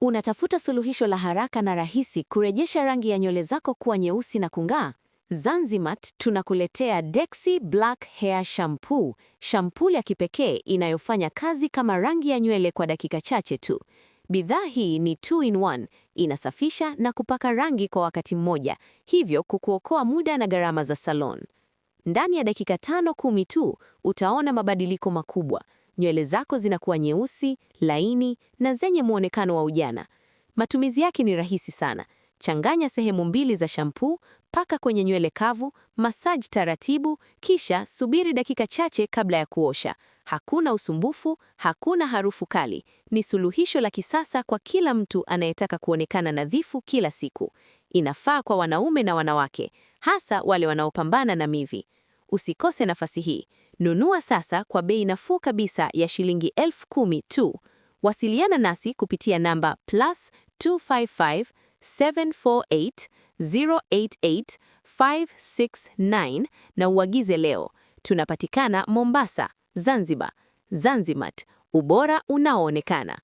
Unatafuta suluhisho la haraka na rahisi kurejesha rangi ya nywele zako kuwa nyeusi na kung'aa? Zanzimat tunakuletea Dexy Black Hair Shampoo, shampoo ya kipekee inayofanya kazi kama rangi ya nywele kwa dakika chache tu. Bidhaa hii ni 2-in-1, inasafisha na kupaka rangi kwa wakati mmoja, hivyo kukuokoa muda na gharama za salon. Ndani ya dakika 5-10 tu utaona mabadiliko makubwa. Nywele zako zinakuwa nyeusi, laini na zenye muonekano wa ujana. Matumizi yake ni rahisi sana. Changanya sehemu 2 za shampoo, paka kwenye nywele kavu, massage taratibu, kisha subiri dakika chache kabla ya kuosha. Hakuna usumbufu, hakuna harufu kali. Ni suluhisho la kisasa kwa kila mtu anayetaka kuonekana nadhifu kila siku. Inafaa kwa wanaume na wanawake, hasa wale wanaopambana na mivi. Usikose nafasi hii. Nunua sasa kwa bei nafuu kabisa ya shilingi 10,000 tu. Wasiliana nasi kupitia namba +255 748 088 569 na uagize leo. Tunapatikana Mombasa, Zanzibar. Zanzimat, ubora unaoonekana.